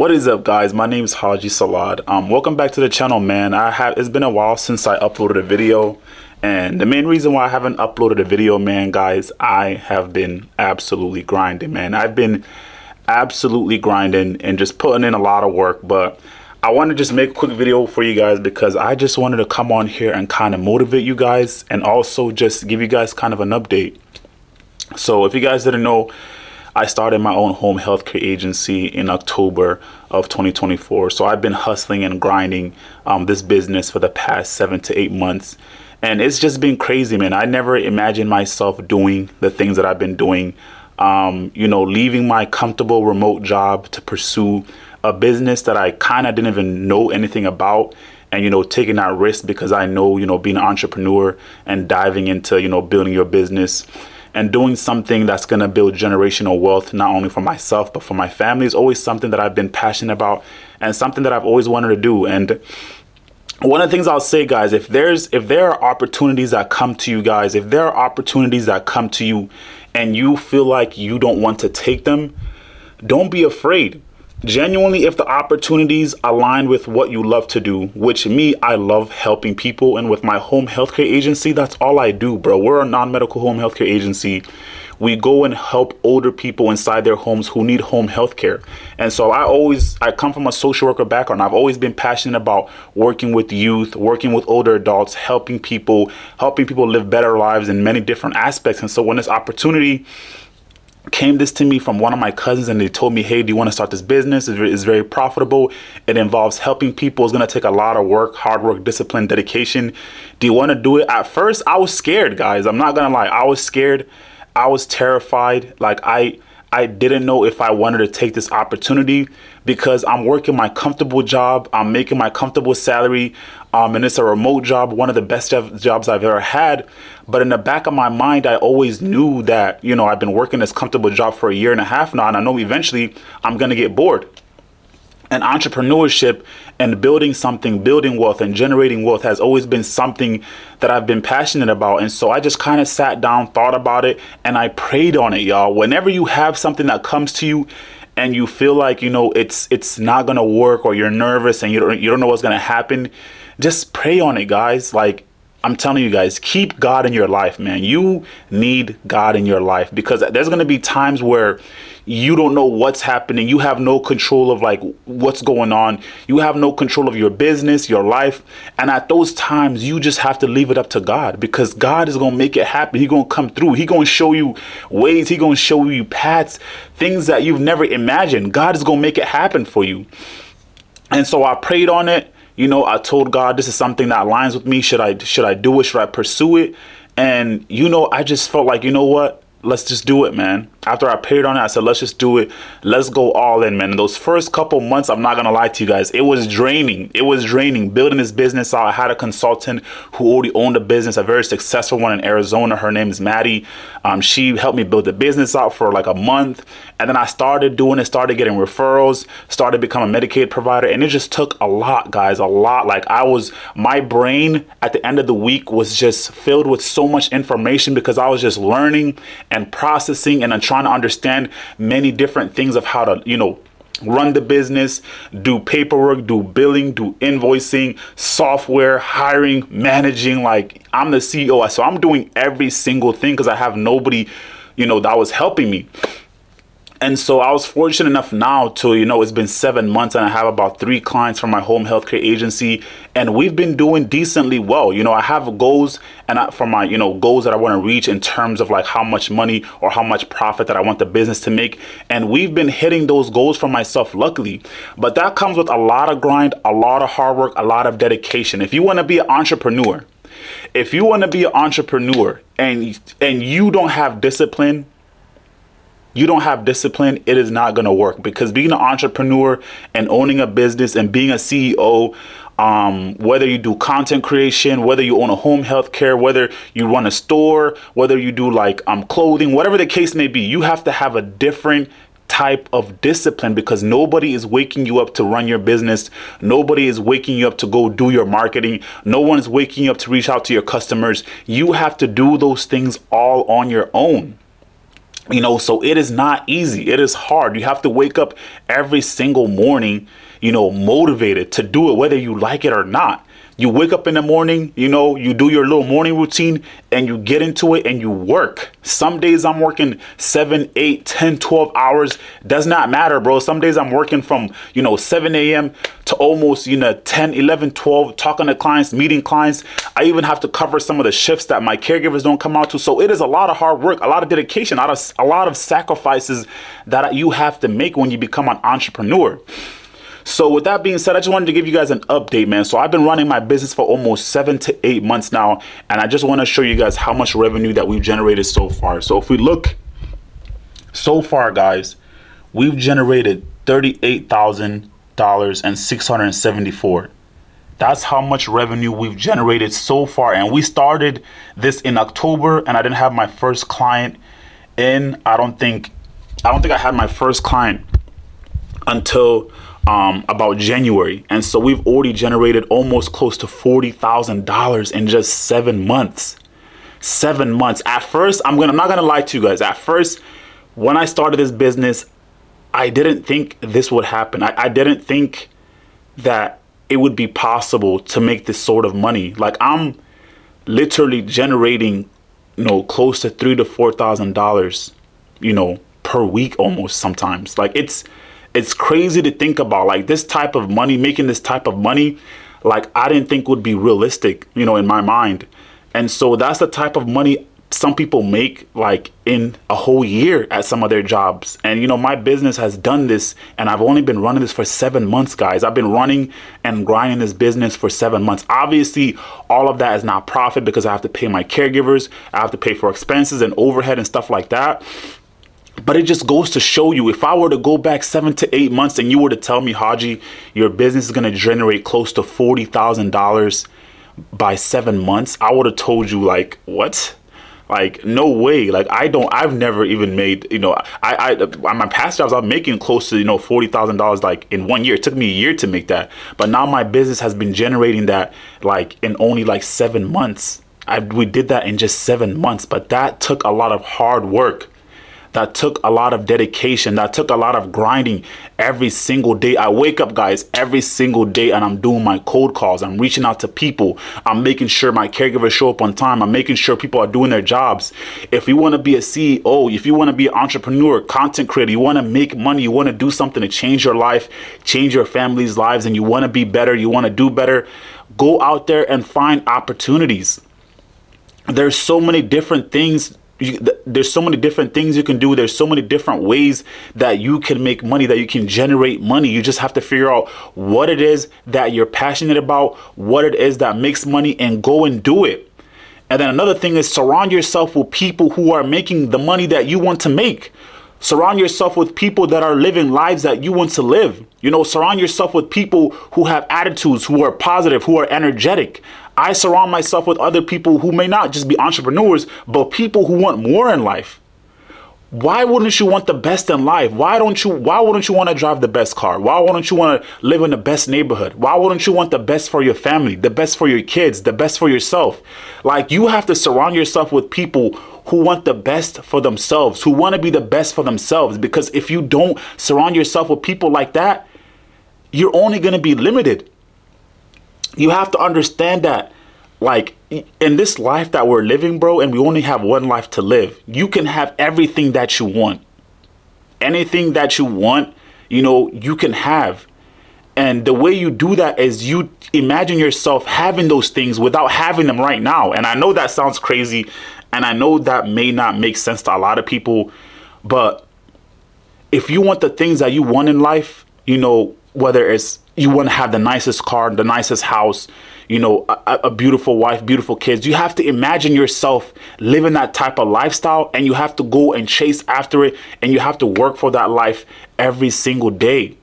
What is up, guys? My name is Haji Salad. Welcome back to the channel, man. It's been a while since I uploaded a video, and the main reason why I haven't uploaded a video, man, guys, I have been absolutely grinding, man. I've been absolutely grinding and just putting in a lot of work, but I want to just make a quick video for you guys because I just wanted to come on here and kind of motivate you guys and also just give you guys kind of an update. So if you guys didn't know, I started my own home healthcare agency in October of 2024. So I've been hustling and grinding this business for the past 7 to 8 months. And it's just been crazy, man. I never imagined myself doing the things that I've been doing, leaving my comfortable remote job to pursue a business that I kind of didn't even know anything about. And, taking that risk because I know, being an entrepreneur and diving into, building your business and doing something that's going to build generational wealth, not only for myself, but for my family, is always something that I've been passionate about and something that I've always wanted to do. And one of the things I'll say, guys, if there are opportunities that come to you guys, if there are opportunities that come to you and you feel like you don't want to take them, don't be afraid. Genuinely, if the opportunities align with what you love to do, which I love helping people. And with my home healthcare agency, that's all I do, bro. We're a non-medical home healthcare agency. We go and help older people inside their homes who need home healthcare. And so I come from a social worker background. I've always been passionate about working with youth, working with older adults, helping people live better lives in many different aspects. And so when this opportunity came to me from one of my cousins and they told me, hey, do you want to start this business? It's very profitable. It involves helping people. It's going to take a lot of work, hard work, discipline, dedication. Do you want to do it? At first, I was scared, guys. I'm not going to lie. I was scared. I was terrified. Like I didn't know if I wanted to take this opportunity because I'm working my comfortable job. I'm making my comfortable salary. And it's a remote job, one of the best jobs I've ever had. But in the back of my mind, I always knew that, I've been working this comfortable job for a year and a half now, and I know eventually I'm going to get bored. And entrepreneurship and building wealth and generating wealth has always been something that I've been passionate about. And so I just kind of sat down, thought about it, and I prayed on it, y'all. Whenever you have something that comes to you and you feel like, it's not going to work, or you're nervous and you don't know what's going to happen, just pray on it, guys. Like, I'm telling you guys, keep God in your life, man. You need God in your life because there's going to be times where you don't know what's happening. You have no control of like what's going on. You have no control of your business, your life. And at those times, you just have to leave it up to God because God is going to make it happen. He's going to come through. He's going to show you ways. He's going to show you paths, things that you've never imagined. God is going to make it happen for you. And so I prayed on it. I told God, this is something that aligns with me. Should I do it? Should I pursue it? And, I just felt like, what? Let's just do it, man. After I prayed on it, I said, let's just do it. Let's go all in, man. And those first couple months, I'm not going to lie to you guys, it was draining. It was draining building this business out. I had a consultant who already owned a business, a very successful one in Arizona. Her name is Maddie. She helped me build the business out for like a month. And then I started doing it, started getting referrals, started becoming a Medicaid provider. And it just took a lot, guys, a lot. Like my brain at the end of the week was just filled with so much information because I was just learning and processing and then trying to understand many different things of how to, run the business, do paperwork, do billing, do invoicing, software, hiring, managing. Like, I'm the CEO. So I'm doing every single thing because I have nobody, that was helping me. And so I was fortunate enough now to, it's been 7 months and I have about 3 clients from my home healthcare agency, and we've been doing decently well. I have goals for my, goals that I want to reach in terms of like how much money or how much profit that I want the business to make. And we've been hitting those goals for myself, luckily. But that comes with a lot of grind, a lot of hard work, a lot of dedication. If you want to be an entrepreneur, and you don't have discipline, it is not going to work, because being an entrepreneur and owning a business and being a CEO, whether you do content creation, whether you own a home health care, whether you run a store, whether you do like clothing, whatever the case may be, you have to have a different type of discipline because nobody is waking you up to run your business. Nobody is waking you up to go do your marketing. No one is waking you up to reach out to your customers. You have to do those things all on your own. So it is not easy. It is hard. You have to wake up every single morning, motivated to do it, whether you like it or not. You wake up in the morning, you do your little morning routine and you get into it and you work. Some days I'm working 7, 8, 10, 12 hours. Does not matter, bro. Some days I'm working from, 7 a.m. to almost, 10, 11, 12, talking to clients, meeting clients. I even have to cover some of the shifts that my caregivers don't come out to. So it is a lot of hard work, a lot of dedication, a lot of sacrifices that you have to make when you become an entrepreneur. So with that being said, I just wanted to give you guys an update, man. So I've been running my business for almost 7 to 8 months now, and I just want to show you guys how much revenue that we've generated so far. So if we look so far, guys, we've generated $38,000 and 674. That's how much revenue we've generated so far. And we started this in October, and I didn't have my first client in, I don't think I had my first client until about January. And so we've already generated almost close to $40,000 in just 7 months. 7 months. At first, I'm not gonna lie to you guys. At first, when I started this business, I didn't think this would happen. I didn't think that it would be possible to make this sort of money. Like, I'm literally generating, close to $3,000 to $4,000, per week almost sometimes. Like, it's crazy to think about, like, this type of money, making this type of money, like, I didn't think would be realistic, in my mind. And so that's the type of money some people make, like, in a whole year at some of their jobs. And, my business has done this, and I've only been running this for 7 months, guys. I've been running and grinding this business for 7 months. Obviously, all of that is not profit because I have to pay my caregivers. I have to pay for expenses and overhead and stuff like that. But it just goes to show you, if I were to go back 7 to 8 months and you were to tell me, Haji, your business is going to generate close to $40,000 by 7 months, I would have told you, like, what? Like, no way. Like, I've never even made, on my past jobs, I'm making close to, $40,000 like in 1 year. It took me a year to make that. But now my business has been generating that like in only like 7 months. We did that in just 7 months, but that took a lot of hard work. That took a lot of dedication. That took a lot of grinding every single day. I wake up, guys, every single day, and I'm doing my cold calls. I'm reaching out to people. I'm making sure my caregivers show up on time. I'm making sure people are doing their jobs. If you want to be a CEO, if you want to be an entrepreneur, content creator, you want to make money, you want to do something to change your life, change your family's lives, and you want to be better, you want to do better, go out there and find opportunities. There's so many different things. There's so many different things you can do. There's so many different ways that you can make money, that you can generate money. You just have to figure out what it is that you're passionate about, what it is that makes money, and go and do it. And then another thing is, surround yourself with people who are making the money that you want to make. Surround yourself with people that are living lives that you want to live. Surround yourself with people who have attitudes, who are positive, who are energetic. I surround myself with other people who may not just be entrepreneurs, but people who want more in life. Why wouldn't you want the best in life? Why wouldn't you want to drive the best car? Why wouldn't you want to live in the best neighborhood? Why wouldn't you want the best for your family, the best for your kids, the best for yourself? Like, you have to surround yourself with people who want the best for themselves, who want to be the best for themselves. Because if you don't surround yourself with people like that, you're only going to be limited. You have to understand that, like, in this life that we're living, bro, and we only have one life to live, you can have everything that you want. Anything that you want, you can have. And the way you do that is you imagine yourself having those things without having them right now. And I know that sounds crazy, and I know that may not make sense to a lot of people, but if you want the things that you want in life, whether it's you want to have the nicest car, the nicest house, a beautiful wife, beautiful kids, you have to imagine yourself living that type of lifestyle, and you have to go and chase after it, and you have to work for that life every single day,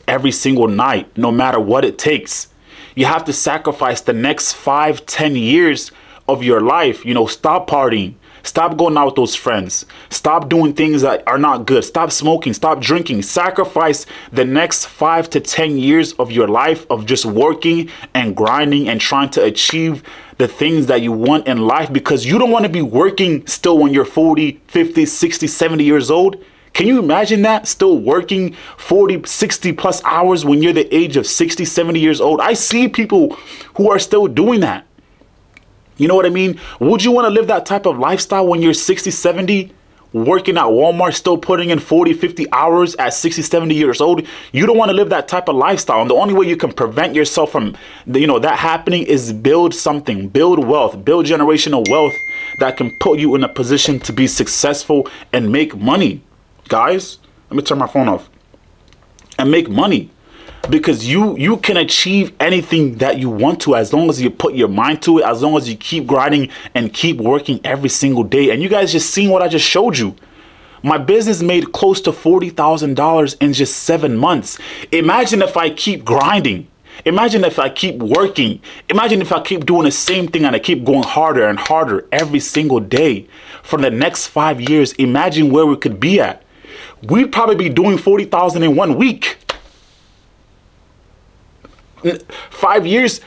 every single night, no matter what it takes. You have to sacrifice the next 5, 10 years of your life. Stop partying, Stop going out with those friends. Stop doing things that are not good. Stop smoking. Stop drinking. Sacrifice the next 5 to 10 years of your life of just working and grinding and trying to achieve the things that you want in life, because you don't want to be working still when you're 40, 50, 60, 70 years old. Can you imagine that? Still working 40, 60 plus hours when you're the age of 60, 70 years old. I see people who are still doing that. You know what I mean? Would you want to live that type of lifestyle when you're 60, 70, working at Walmart, still putting in 40, 50 hours at 60, 70 years old? You don't want to live that type of lifestyle. And the only way you can prevent yourself from, that happening is build something, build wealth, build generational wealth that can put you in a position to be successful and make money. Guys, let me turn my phone off. And make money. Because you can achieve anything that you want to, as long as you put your mind to it, as long as you keep grinding and keep working every single day. And you guys just seen what I just showed you. My business made close to $40,000 in just 7 months. Imagine if I keep grinding. Imagine if I keep working. Imagine if I keep doing the same thing and I keep going harder and harder every single day for the next 5 years. Imagine where we could be at. We'd probably be doing 40,000 in 1 week. 5 years,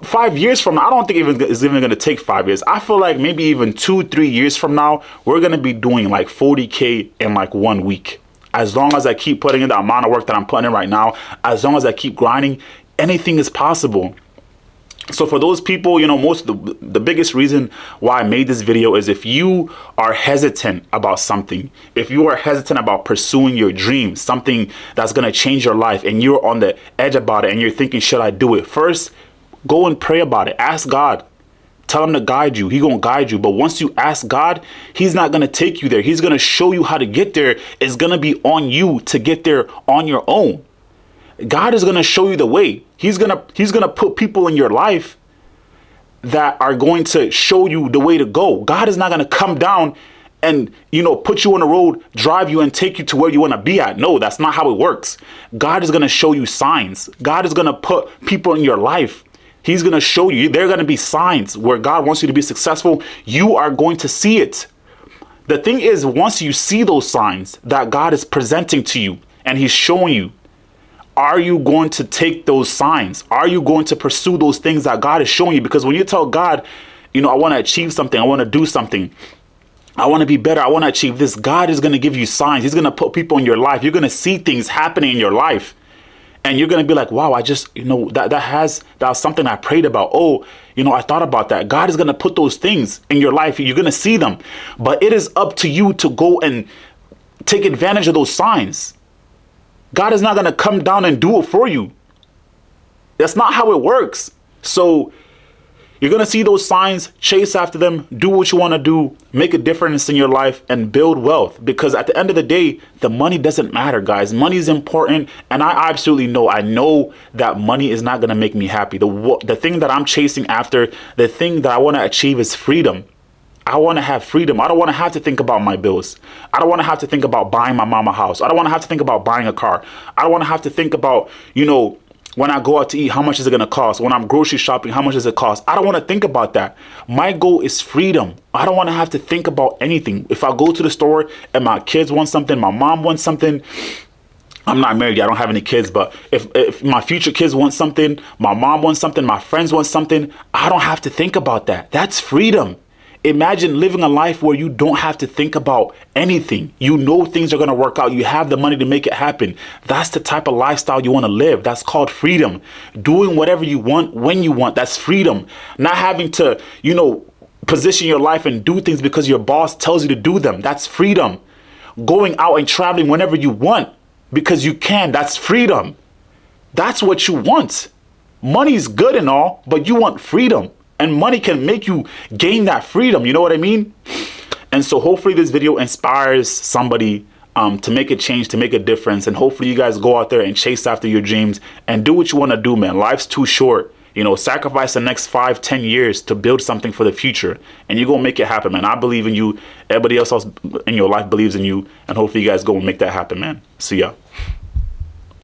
5 years from now, I don't think it's even going to take 5 years. I feel like maybe even 2-3 years from now, we're going to be doing like 40K in like 1 week. As long as I keep putting in the amount of work that I'm putting in right now, as long as I keep grinding, anything is possible. So for those people, the biggest reason why I made this video is if you are hesitant about something, if you are hesitant about pursuing your dreams, something that's going to change your life, and you're on the edge about it and you're thinking, should I do it? First, go and pray about it. Ask God. Tell him to guide you. He's going to guide you. But once you ask God, he's not going to take you there. He's going to show you how to get there. It's going to be on you to get there on your own. God is going to show you the way. He's going to put people in your life that are going to show you the way to go. God is not going to come down and, put you on the road, drive you and take you to where you want to be at. No, that's not how it works. God is going to show you signs. God is going to put people in your life. He's going to show you. There are going to be signs where God wants you to be successful. You are going to see it. The thing is, once you see those signs that God is presenting to you and he's showing you, are you going to take those signs? Are you going to pursue those things that God is showing you? Because when you tell God, I want to achieve something, I want to do something, I want to be better, I want to achieve this, God is going to give you signs. He's going to put people in your life. You're going to see things happening in your life. And you're going to be like, wow, I just, that was something I prayed about. Oh, I thought about that. God is going to put those things in your life. You're going to see them. But it is up to you to go and take advantage of those signs. God is not going to come down and do it for you. That's not how it works. So you're going to see those signs, chase after them, do what you want to do, make a difference in your life and build wealth. Because at the end of the day, the money doesn't matter, guys. Money is important. And I absolutely know, that money is not going to make me happy. The thing that I'm chasing after, the thing that I want to achieve is freedom. I want to have freedom. I don't want to have to think about my bills. I don't want to have to think about buying my mama a house. I don't want to have to think about buying a car. I don't want to have to think about, when I go out to eat, how much is it going to cost? When I'm grocery shopping, how much does it cost? I don't want to think about that. My goal is freedom. I don't want to have to think about anything. If I go to the store and my kids want something, my mom wants something, I'm not married. I don't have any kids. But if my future kids want something, my mom wants something, my friends want something, I don't have to think about that. That's freedom. Imagine living a life where you don't have to think about anything. Things are going to work out. You have the money to make it happen. That's the type of lifestyle you want to live. That's called freedom. Doing whatever you want when you want. That's freedom. Not having to, position your life and do things because your boss tells you to do them. That's freedom. Going out and traveling whenever you want because you can. That's freedom. That's what you want. Money is good and all, but you want freedom. And money can make you gain that freedom. You know what I mean? And so hopefully this video inspires somebody to make a change, to make a difference. And hopefully you guys go out there and chase after your dreams and do what you want to do, man. Life's too short. Sacrifice the next 5-10 years to build something for the future. And you're going to make it happen, man. I believe in you. Everybody else in your life believes in you. And hopefully you guys go and make that happen, man. See ya.